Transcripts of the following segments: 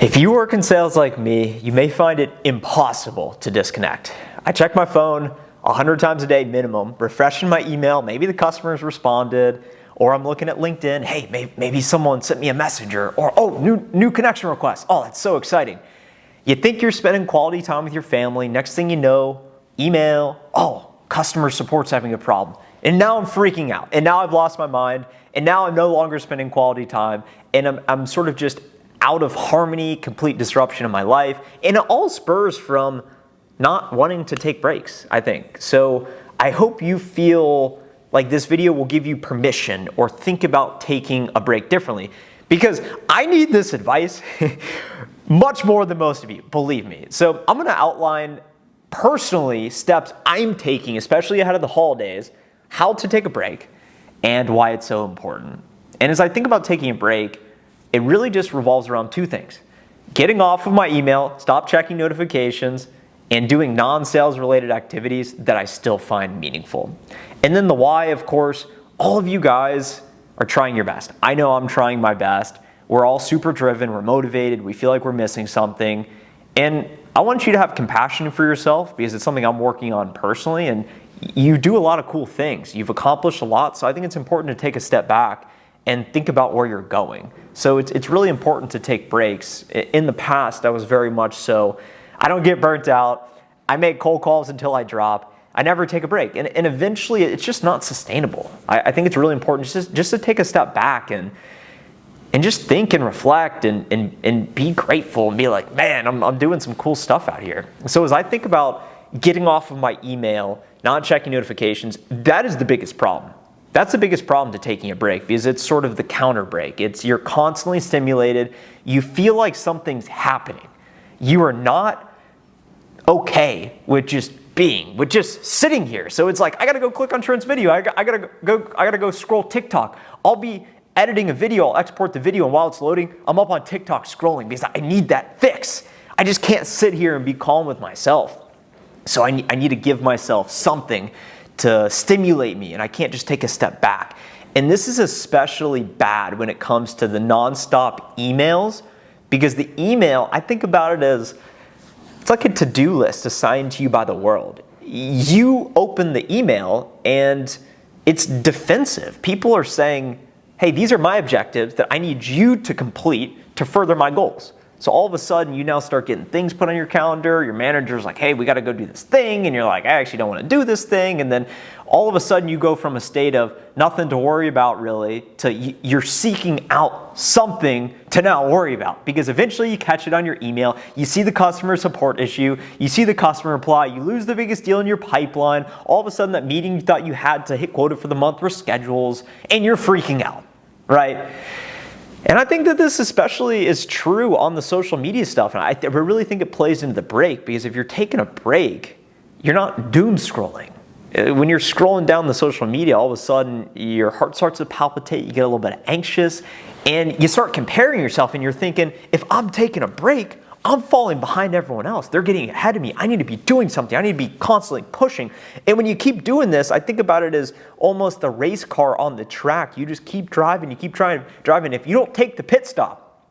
If you work in sales like me, you may find it impossible to disconnect. I check my phone 100 times a day minimum, refreshing my email, maybe the customer's responded, or I'm looking at LinkedIn, hey, maybe someone sent me a message, or new connection request. Oh, that's so exciting. You think you're spending quality time with your family, next thing you know, email, customer support's having a problem. And now I'm freaking out, and now I've lost my mind, and now I'm no longer spending quality time, and I'm sort of just out of harmony, complete disruption in my life, and it all spurs from not wanting to take breaks, I think. So I hope you feel like this video will give you permission or think about taking a break differently, because I need this advice much more than most of you, believe me. So I'm gonna outline personally steps I'm taking, especially ahead of the holidays, how to take a break and why it's so important. And as I think about taking a break, it really just revolves around two things: getting off of my email, stop checking notifications, and doing non-sales related activities that I still find meaningful. And then the why, of course, all of you guys are trying your best. I know I'm trying my best. We're all super driven, we're motivated, we feel like we're missing something. And I want you to have compassion for yourself, because it's something I'm working on personally, and you do a lot of cool things. You've accomplished a lot, so I think it's important to take a step back and think about where you're going. So it's really important to take breaks. In the past, I was very much so. I don't get burnt out. I make cold calls until I drop. I never take a break. And eventually, it's just not sustainable. I think it's really important just to take a step back and just think and reflect and be grateful and be like, man, I'm doing some cool stuff out here. So as I think about getting off of my email, not checking notifications, that is the biggest problem. That's the biggest problem to taking a break, because it's sort of the counter break. You're constantly stimulated. You feel like something's happening. You are not okay with just being, with just sitting here. So it's like, I gotta go click on Trent's video. I gotta go scroll TikTok. I'll be editing a video, I'll export the video, and while it's loading, I'm up on TikTok scrolling because I need that fix. I just can't sit here and be calm with myself. So I need to give myself something to stimulate me, and I can't just take a step back. And this is especially bad when it comes to the nonstop emails, because the email, I think about it as, it's like a to-do list assigned to you by the world. You open the email and it's defensive. People are saying, hey, these are my objectives that I need you to complete to further my goals. So all of a sudden, you now start getting things put on your calendar. Your manager's like, hey, we got to go do this thing. And you're like, I actually don't want to do this thing. And then all of a sudden, you go from a state of nothing to worry about really to you're seeking out something to now worry about. Because eventually, you catch it on your email. You see the customer support issue. You see the customer reply. You lose the biggest deal in your pipeline. All of a sudden, that meeting you thought you had to hit quota for the month reschedules. And you're freaking out, right? And I think that this especially is true on the social media stuff. And I really think it plays into the break, because if you're taking a break, you're not doom scrolling. When you're scrolling down the social media, all of a sudden your heart starts to palpitate, you get a little bit anxious, and you start comparing yourself, and you're thinking, if I'm taking a break, I'm falling behind everyone else. They're getting ahead of me. I need to be doing something. I need to be constantly pushing. And when you keep doing this, I think about it as almost the race car on the track. You just keep driving. You keep driving. If you don't take the pit stop,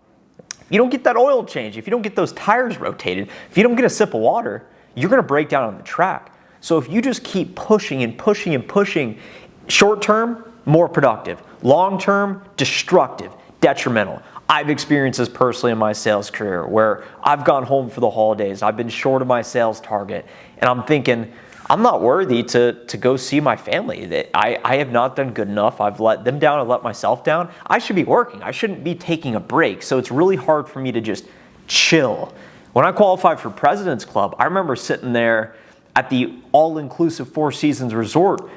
if you don't get that oil change, if you don't get those tires rotated, if you don't get a sip of water, you're going to break down on the track. So if you just keep pushing and pushing and pushing, short term, more productive. Long term, destructive, detrimental. I've experienced this personally in my sales career, where I've gone home for the holidays, I've been short of my sales target, and I'm thinking, I'm not worthy to go see my family. That I have not done good enough. I've let them down, I've let myself down. I should be working. I shouldn't be taking a break. So it's really hard for me to just chill. When I qualified for President's Club, I remember sitting there at the all-inclusive Four Seasons resort,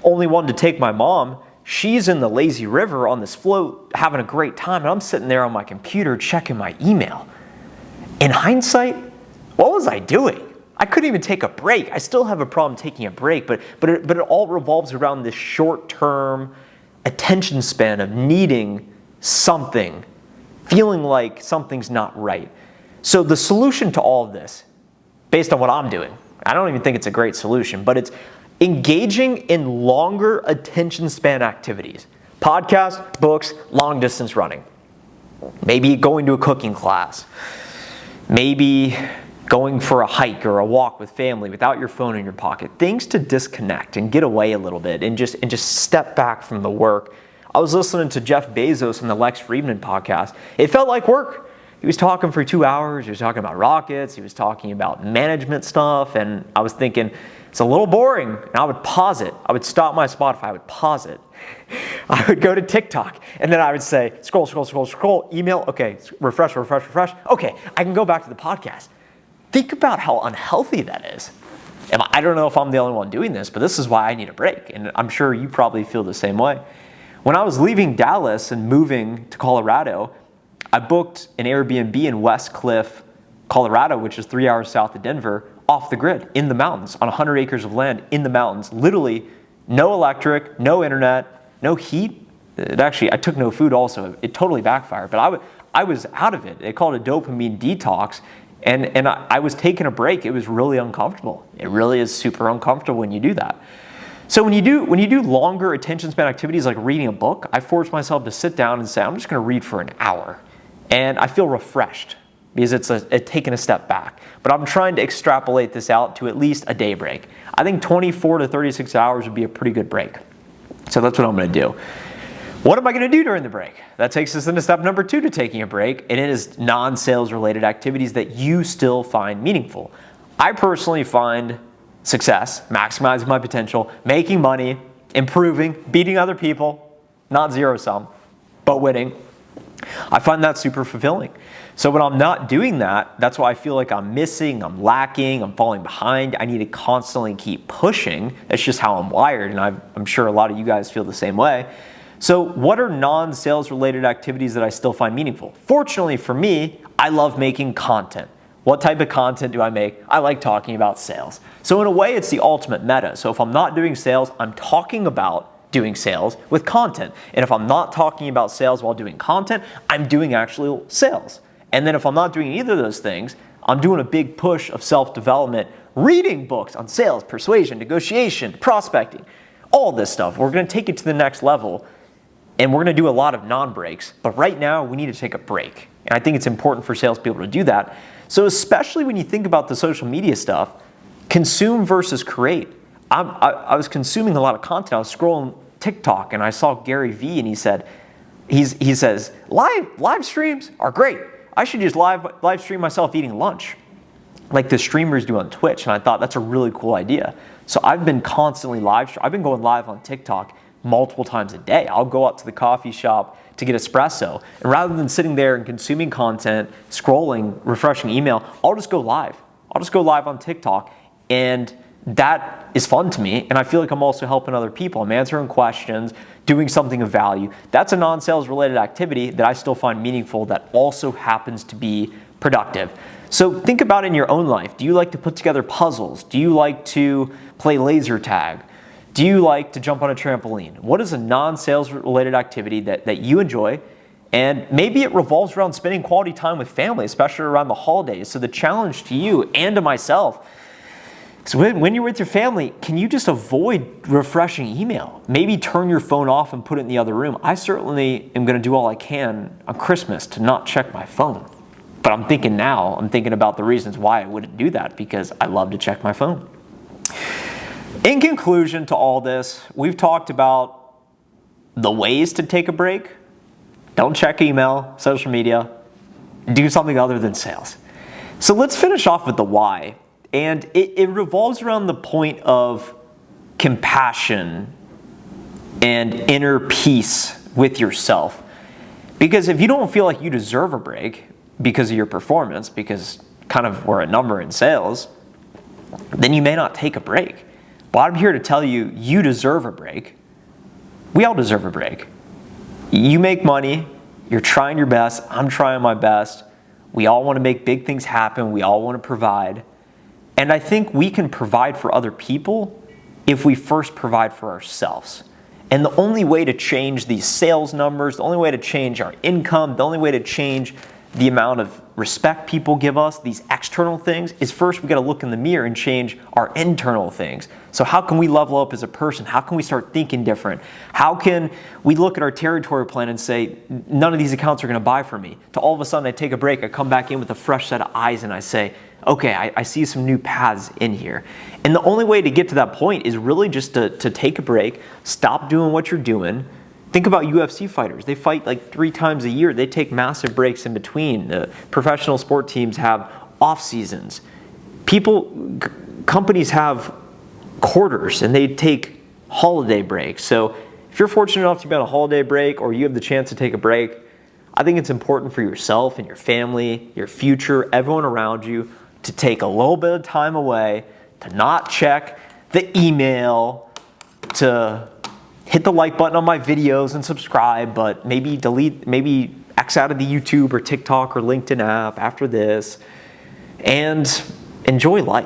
only wanted to take my mom. She's in the lazy river on this float having a great time, and I'm sitting there on my computer checking my email. In hindsight, what was I doing? I couldn't even take a break. I still have a problem taking a break, but it all revolves around this short-term attention span of needing something, feeling like something's not right. So the solution to all of this, based on what I'm doing, I don't even think it's a great solution, but it's engaging in longer attention span activities. Podcasts, books, long distance running. Maybe going to a cooking class. Maybe going for a hike or a walk with family without your phone in your pocket. Things to disconnect and get away a little bit and just step back from the work. I was listening to Jeff Bezos on the Lex Fridman podcast. It felt like work. He was talking for 2 hours. He was talking about rockets. He was talking about management stuff. And I was thinking, it's a little boring. And I would pause it. I would stop my Spotify. I would pause it. I would go to TikTok. And then I would say, scroll, scroll, scroll, scroll. Email. Okay, refresh, refresh, refresh. Okay, I can go back to the podcast. Think about how unhealthy that is. And I don't know if I'm the only one doing this, but this is why I need a break. And I'm sure you probably feel the same way. When I was leaving Dallas and moving to Colorado, I booked an Airbnb in West Cliff, Colorado, which is 3 hours south of Denver, off the grid, in the mountains, on 100 acres of land in the mountains. Literally, no electric, no internet, no heat. I took no food also. It totally backfired, but I was out of it. They call it a dopamine detox. And I was taking a break. It was really uncomfortable. It really is super uncomfortable when you do that. So when you do longer attention span activities like reading a book, I force myself to sit down and say, I'm just going to read for an hour. And I feel refreshed because it's taking a step back. But I'm trying to extrapolate this out to at least a day break. I think 24 to 36 hours would be a pretty good break. So that's what I'm going to do. What am I going to do during the break? That takes us into step number 2 to taking a break, and it is non-sales related activities that you still find meaningful. I personally find success, maximizing my potential, making money, improving, beating other people, not zero sum, but winning. I find that super fulfilling. So when I'm not doing that, that's why I feel like I'm missing, I'm lacking, I'm falling behind. I need to constantly keep pushing. That's just how I'm wired, and I'm sure a lot of you guys feel the same way. So what are non-sales related activities that I still find meaningful? Fortunately for me, I love making content. What type of content do I make? I like talking about sales. So in a way, it's the ultimate meta. So if I'm not doing sales, I'm talking about doing sales with content. And if I'm not talking about sales while doing content, I'm doing actual sales. And then if I'm not doing either of those things, I'm doing a big push of self-development, reading books on sales, persuasion, negotiation, prospecting, all this stuff. We're going to take it to the next level. And we're going to do a lot of non-breaks, but right now we need to take a break. And I think it's important for salespeople to do that. So especially when you think about the social media stuff, consume versus create. I was consuming a lot of content. I was scrolling TikTok and I saw Gary Vee and he says, live streams are great. I should just live stream myself eating lunch like the streamers do on Twitch. And I thought that's a really cool idea. So I've been constantly I've been going live on TikTok multiple times a day. I'll go out to the coffee shop to get espresso. And rather than sitting there and consuming content, scrolling, refreshing email, I'll just go live. I'll just go live on TikTok. And that is fun to me. And I feel like I'm also helping other people. I'm answering questions, doing something of value. That's a non-sales related activity that I still find meaningful that also happens to be productive. So think about it in your own life. Do you like to put together puzzles? Do you like to play laser tag? Do you like to jump on a trampoline? What is a non-sales related activity that you enjoy? And maybe it revolves around spending quality time with family, especially around the holidays. So the challenge to you and to myself is when you're with your family, can you just avoid refreshing email? Maybe turn your phone off and put it in the other room. I certainly am going to do all I can on Christmas to not check my phone. But I'm thinking about the reasons why I wouldn't do that, because I love to check my phone. In conclusion to all this, we've talked about the ways to take a break. Don't check email, social media. Do something other than sales. So let's finish off with the why. And it revolves around the point of compassion and inner peace with yourself. Because if you don't feel like you deserve a break because of your performance, because kind of we're a number in sales, then you may not take a break. But I'm here to tell you, you deserve a break. We all deserve a break. You make money, you're trying your best, I'm trying my best. We all want to make big things happen, we all want to provide. And I think we can provide for other people if we first provide for ourselves. And the only way to change these sales numbers, the only way to change our income, the only way to change the amount of respect people give us, these external things, is first we got to look in the mirror and change our internal things. So how can we level up as a person? How can we start thinking different? How can we look at our territory plan and say, none of these accounts are going to buy from me? To all of a sudden I take a break, I come back in with a fresh set of eyes and I say, okay, I see some new paths in here. And the only way to get to that point is really just to take a break, stop doing what you're doing. Think about UFC fighters. They fight like 3 times a year. They take massive breaks in between. Professional sport teams have off seasons. Companies have quarters and they take holiday breaks. So if you're fortunate enough to be on a holiday break or you have the chance to take a break, I think it's important for yourself and your family, your future, everyone around you to take a little bit of time away, to not check the email, to hit the like button on my videos and subscribe, but maybe X out of the YouTube or TikTok or LinkedIn app after this, and enjoy life.